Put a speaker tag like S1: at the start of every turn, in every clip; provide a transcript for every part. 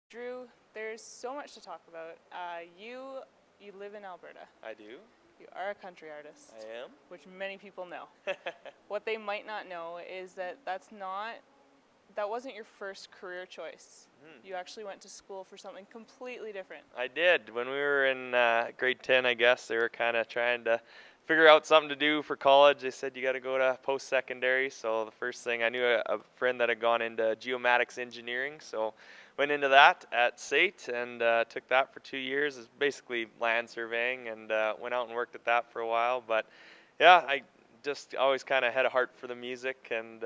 S1: Drew, there's so much to talk about. You live in Alberta.
S2: I do.
S1: You are a country artist,
S2: I am.
S1: which many people know. What they might not know is that that wasn't your first career choice. You actually went to school for something completely different.
S2: I did. When we were in grade 10, I guess, they were kind of trying to figure out something to do for college. They said you got to go to post-secondary. So the first thing, I knew a friend that had gone into geomatics engineering. So went into that at SAIT and took that for 2 years. It's basically land surveying, and went out and worked at that for a while. But yeah, I just always kind of had a heart for the music, and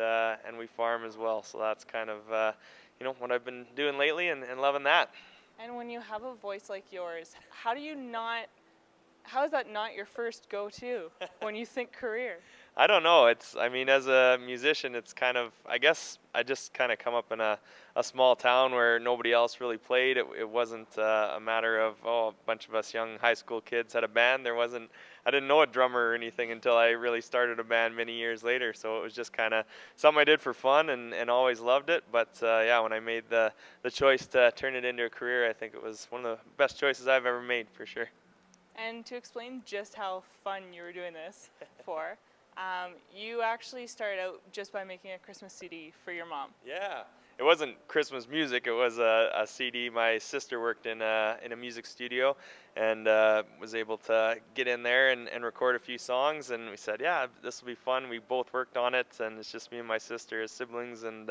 S2: we farm as well. So that's kind of what I've been doing lately, and loving that.
S1: And when you have a voice like yours, how is that not your first go-to when you think career?
S2: I don't know. I mean, as a musician, it's kind of, I guess I just kind of come up in a small town where nobody else really played. It wasn't a matter of, a bunch of us young high school kids had a band. I didn't know a drummer or anything until I really started a band many years later. So it was just kind of something I did for fun and always loved it. But yeah, when I made the choice to turn it into a career, I think it was one of the best choices I've ever made, for sure.
S1: And to explain just how fun you were doing this for, you actually started out just by making a Christmas CD for your mom.
S2: Yeah, it wasn't Christmas music. It was a CD. My sister worked in a music studio, and was able to get in there and record a few songs. And we said, yeah, this will be fun. We both worked on it, and it's just me and my sister as siblings, and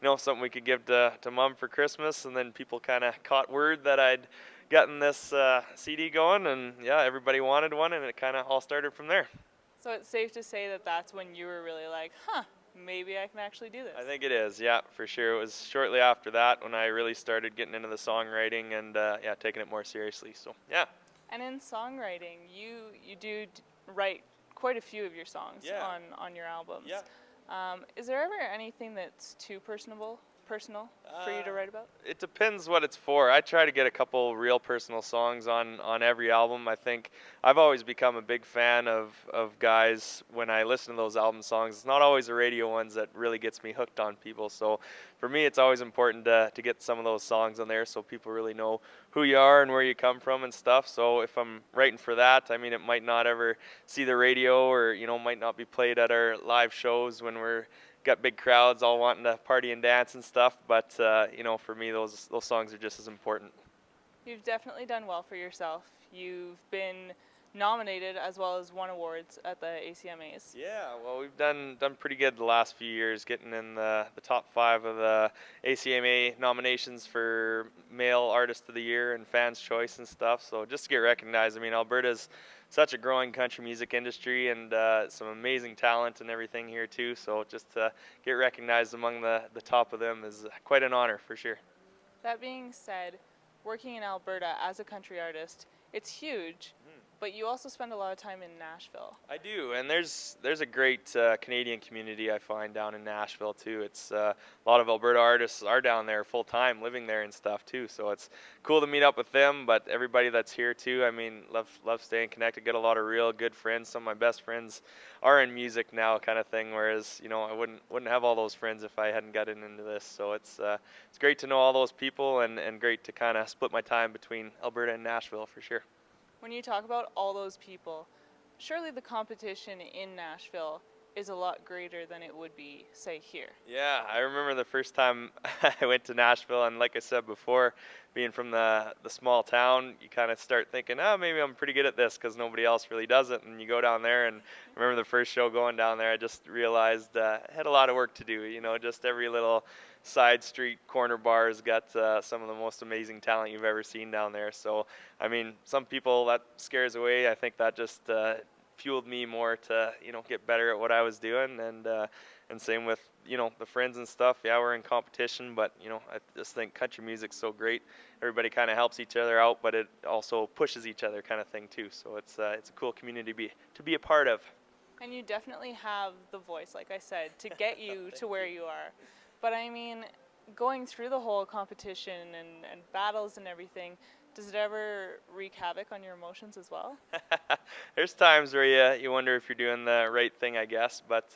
S2: something we could give to mom for Christmas. And then people kind of caught word that I'd gotten this CD going, and yeah, everybody wanted one, and it kind of all started from there.
S1: So it's safe to say that that's when you were really like, maybe I can actually do this.
S2: I think it is, yeah, for sure. It was shortly after that when I really started getting into the songwriting and taking it more seriously. So yeah.
S1: And in songwriting, you do write quite a few of your songs on your albums.
S2: Yeah.
S1: Is there ever anything that's too personal for you to write about?
S2: It depends what it's for. I try to get a couple real personal songs on every album. I think I've always become a big fan of guys when I listen to those album songs. It's not always the radio ones that really gets me hooked on people. So for me, it's always important to get some of those songs on there so people really know who you are and where you come from and stuff. So if I'm writing for that, I mean, it might not ever see the radio, or might not be played at our live shows when we're got big crowds all wanting to party and dance and stuff, but for me, those songs are just as important.
S1: You've definitely done well for yourself. You've been nominated as well as won awards at the ACMAs.
S2: Yeah, well, we've done pretty good the last few years, getting in the top 5 of the ACMA nominations for Male Artist of the Year and Fans Choice and stuff. So just to get recognized, I mean, Alberta's such a growing country music industry, and some amazing talent and everything here too. So just to get recognized among the top of them is quite an honor, for sure.
S1: That being said, working in Alberta as a country artist, it's huge. But you also spend a lot of time in Nashville.
S2: I do, and there's a great Canadian community I find down in Nashville too. It's a lot of Alberta artists are down there full time, living there and stuff too. So it's cool to meet up with them. But everybody that's here too, I mean, love staying connected. Get a lot of real good friends. Some of my best friends are in music now, kind of thing. Whereas I wouldn't have all those friends if I hadn't gotten into this. So it's great to know all those people, and great to kind of split my time between Alberta and Nashville, for sure.
S1: When you talk about all those people, surely the competition in Nashville is a lot greater than it would be, say, here.
S2: Yeah, I remember the first time I went to Nashville, and like I said before, being from the small town, you kind of start thinking, maybe I'm pretty good at this because nobody else really does it. And you go down there, and I remember the first show going down there, I just realized I had a lot of work to do. Just every little side street corner bar has got some of the most amazing talent you've ever seen down there. So, I mean, some people that scares away. I think that just fueled me more to get better at what I was doing, and same with the friends and stuff. Yeah, we're in competition, but I just think country music's so great. Everybody kind of helps each other out, but it also pushes each other, kind of thing too. So it's a cool community to be a part of.
S1: And you definitely have the voice, like I said, to get you to where you are. But I mean, going through the whole competition and battles and everything, Does it ever wreak havoc on your emotions as well?
S2: There's times where you wonder if you're doing the right thing, I guess. But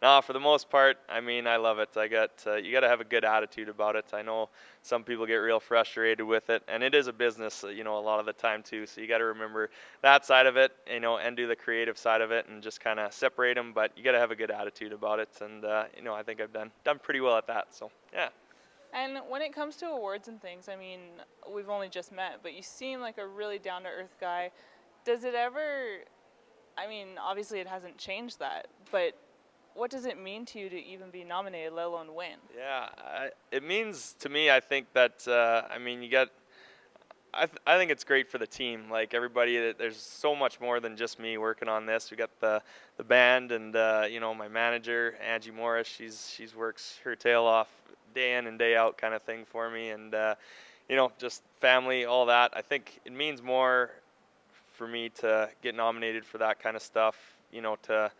S2: no, for the most part, I mean, I love it. You got to have a good attitude about it. I know some people get real frustrated with it, and it is a business, a lot of the time too. So you got to remember that side of it, and do the creative side of it, and just kind of separate them. But you got to have a good attitude about it, and I think I've done pretty well at that. So yeah.
S1: And when it comes to awards and things, I mean, we've only just met, but you seem like a really down-to-earth guy. Does it ever, I mean, obviously it hasn't changed that, but what does it mean to you to even be nominated, let alone win?
S2: Yeah, it means to me, I think that, I mean, I think it's great for the team. Like everybody, there's so much more than just me working on this. We got the band and my manager Angie Morris. She's works her tail off day in and day out kind of thing for me, and just family, all that. I think it means more for me to get nominated for that kind of stuff. To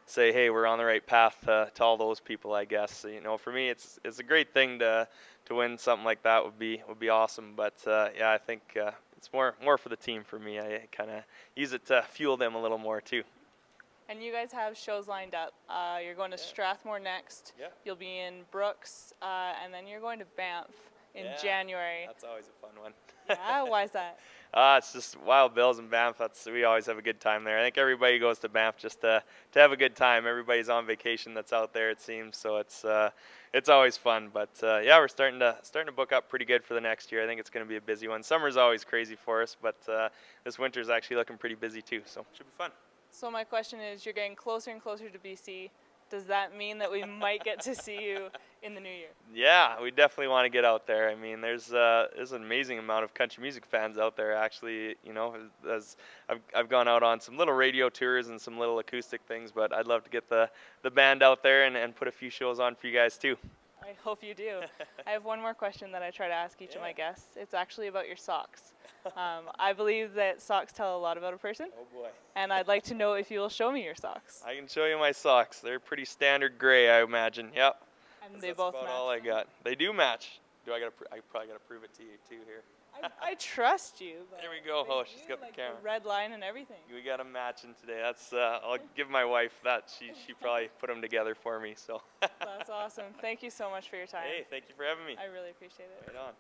S2: say, hey, we're on the right path to all those people. I guess for me, it's a great thing to win something like that would be awesome. But yeah, I think it's more for the team for me. I kind of use it to fuel them a little more too.
S1: And you guys have shows lined up. You're going to Strathmore next.
S2: Yeah.
S1: You'll be in Brooks, and then you're going to Banff in January.
S2: That's always a fun one.
S1: Yeah, why is that?
S2: It's just Wild Bills and Banff. We always have a good time there. I think everybody goes to Banff just to have a good time. Everybody's on vacation that's out there, it seems. So it's always fun. But yeah, we're starting to book up pretty good for the next year. I think it's going to be a busy one. Summer's always crazy for us, but this winter's actually looking pretty busy too. So it should be fun.
S1: So my question is, you're getting closer and closer to BC. Does that mean that we might get to see you in the new year?
S2: Yeah, we definitely want to get out there. I mean, there's an amazing amount of country music fans out there. Actually, as I've gone out on some little radio tours and some little acoustic things, but I'd love to get the band out there and put a few shows on for you guys too.
S1: I hope you do. I have one more question that I try to ask each of my guests. It's actually about your socks. I believe that socks tell a lot about a person.
S2: Oh boy.
S1: And I'd like to know if you will show me your socks.
S2: I can show you my socks. They're pretty standard gray, I imagine. Yep.
S1: And they both match.
S2: That's about all I got. They do match. I probably gotta prove it to you too here.
S1: I trust you.
S2: There we go. Oh, she's got the camera.
S1: The red line and everything.
S2: We got them matching today. That's I'll give my wife that. She probably put them together for me. So.
S1: That's awesome. Thank you so much for your time.
S2: Hey, thank you for having me.
S1: I really appreciate it.
S2: Right on.